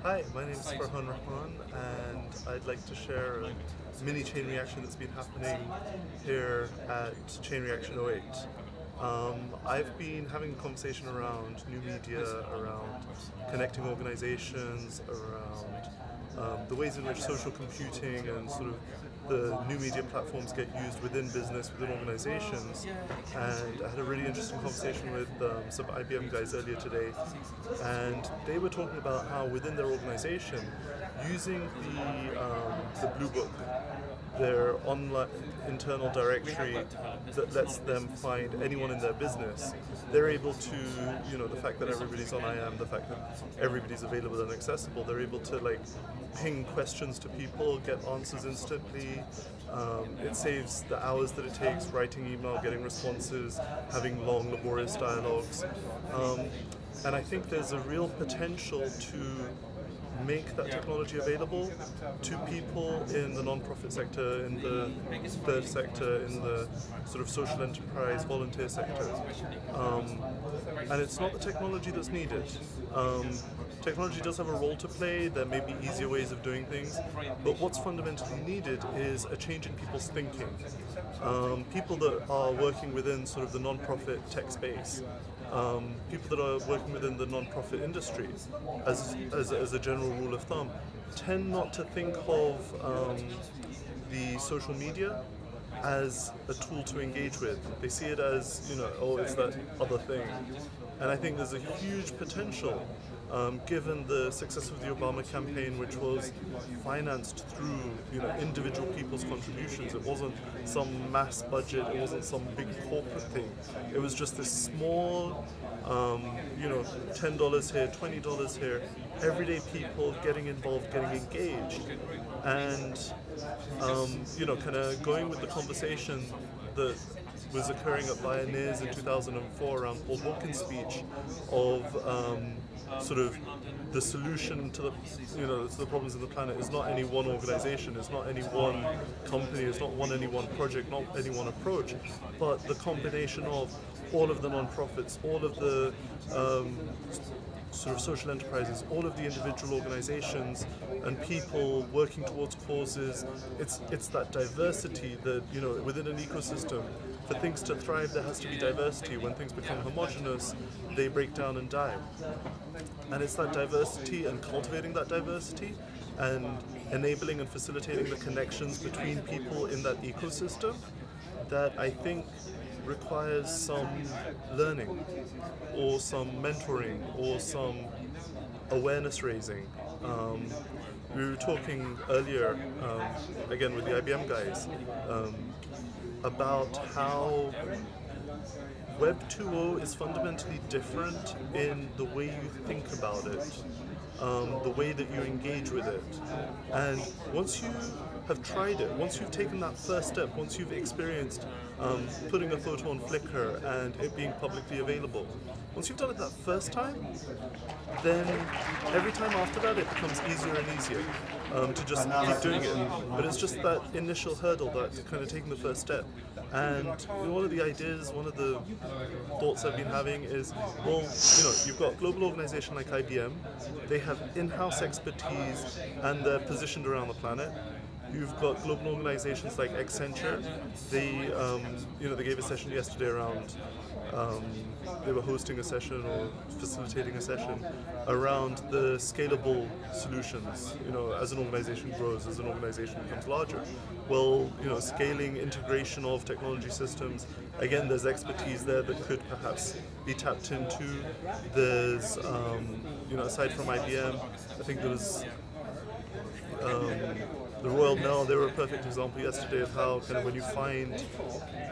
Hi, my name is Farhan Rehman, and I'd like to share a mini chain reaction that's been happening here at Chain Reaction '08. I've been having a conversation around new media, around connecting organizations, around the ways in which social computing and sort of the new media platforms get used within business, within organizations. And I had a really interesting conversation with some IBM guys earlier today, and they were talking about how within their organization, using the Blue Book, their online internal directory that lets them find anyone in their business, they're able to, the fact that everybody's on IAM, the fact that everybody's available and accessible, they're able to ping questions to people, get answers instantly. It saves the hours that it takes writing email, getting responses, having long, laborious dialogues. And I think there's a real potential to make that technology available to people in the non-profit sector, in the third sector, in the sort of social enterprise, volunteer sector. And it's not the technology that's needed. Technology does have a role to play, there may be easier ways of doing things, but what's fundamentally needed is a change in people's thinking. People that are working within sort of the non-profit tech space, people that are working within the non-profit industry, as a general rule of thumb, tend not to think of the social media as a tool to engage with. They see it as, oh, it's that other thing. And I think there's a huge potential, given the success of the Obama campaign, which was financed through individual people's contributions. It wasn't some mass budget, it wasn't some big corporate thing. It was just this small, $10 here, $20 here, everyday people getting involved, getting engaged, and kind of going with the conversation that was occurring at Pioneers in 2004 around Paul Hawkins' speech of sort of the solution to the problems in the planet is not any one organization, it's not any one company, it's not any one project, not any one approach, but the combination of all of the non-profits, all of the sort of social enterprises, all of the individual organizations and people working towards causes. It's that diversity that, within an ecosystem, for things to thrive there has to be diversity. When things become homogenous, they break down and die. And it's that diversity and cultivating that diversity and enabling and facilitating the connections between people in that ecosystem that I think requires some learning or some mentoring or some awareness raising. We were talking earlier, again with the IBM guys, about how Web 2.0 is fundamentally different in the way you think about it, the way that you engage with it. And once you have tried it, once you've taken that first step, once you've experienced putting a photo on Flickr and it being publicly available, once you've done it that first time, then every time after that it becomes easier and easier to just keep doing it. But it's just that initial hurdle, that kind of taking the first step. And one of the ideas, one of the thoughts I've been having is, well, you've got a global organization like IBM, they have in-house expertise and they're positioned around the planet. You've got global organizations like Accenture. They gave a session yesterday around, they were hosting a session or facilitating a session around the scalable solutions. As an organization grows, as an organization becomes larger. Well, scaling, integration of technology systems, again, there's expertise there that could perhaps be tapped into. There's, aside from IBM, I think there was the Royal Mail. They were a perfect example yesterday of how kind of when you find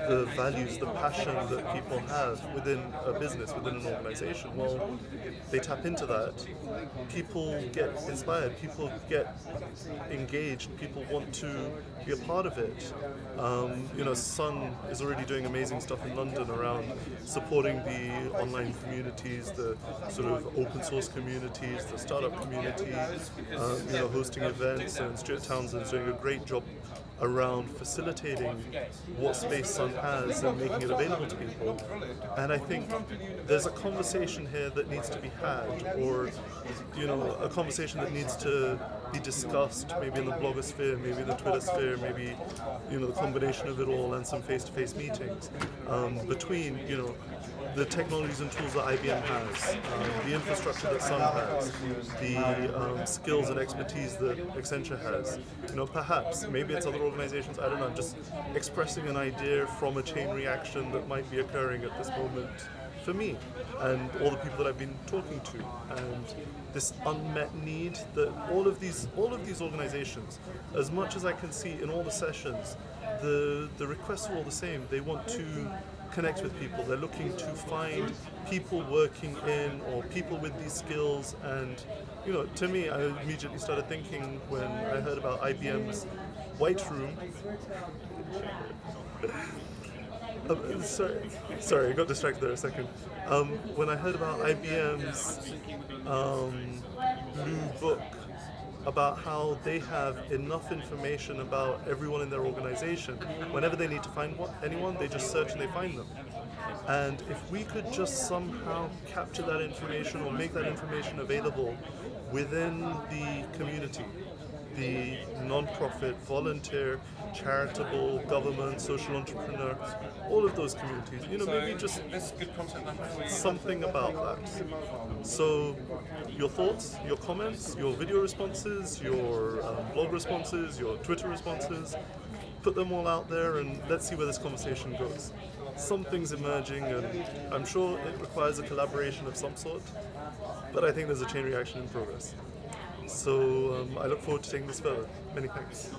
the values, the passion that people have within a business, within an organization, well, they tap into that. People get inspired, people get engaged, people want to be a part of it. Sun is already doing amazing stuff in London around supporting the online communities, the sort of open source communities, the startup community, hosting events, and Stuart Townsend's doing a great job around facilitating what space Sun has and making it available to people. And I think there's a conversation here that needs to be had, or a conversation that needs to be discussed, maybe in the blogosphere, maybe in the Twitter sphere, maybe the combination of it all, and some face-to-face meetings between the technologies and tools that IBM has, the infrastructure that Sun has, the skills and expertise that Accenture has. Perhaps, maybe it's other organizations, I don't know, just expressing an idea from a chain reaction that might be occurring at this moment for me and all the people that I've been talking to, and this unmet need that all of these organizations, as much as I can see in all the sessions, the requests are all the same. They want to connect with people. They're looking to find people working in, or people with these skills. And to me, I immediately started thinking when I heard about IBM's White Room. Sorry, I got distracted there a second. When I heard about IBM's blue book, about how they have enough information about everyone in their organization. Whenever they need to find anyone, they just search and they find them. And if we could just somehow capture that information or make that information available within the community, the non-profit, volunteer, charitable, government, social entrepreneur, all of those communities, maybe just something about that. So your thoughts, your comments, your video responses, your blog responses, your Twitter responses, put them all out there and let's see where this conversation goes. Something's emerging, and I'm sure it requires a collaboration of some sort, but I think there's a chain reaction in progress. So I look forward to taking this further. Many thanks.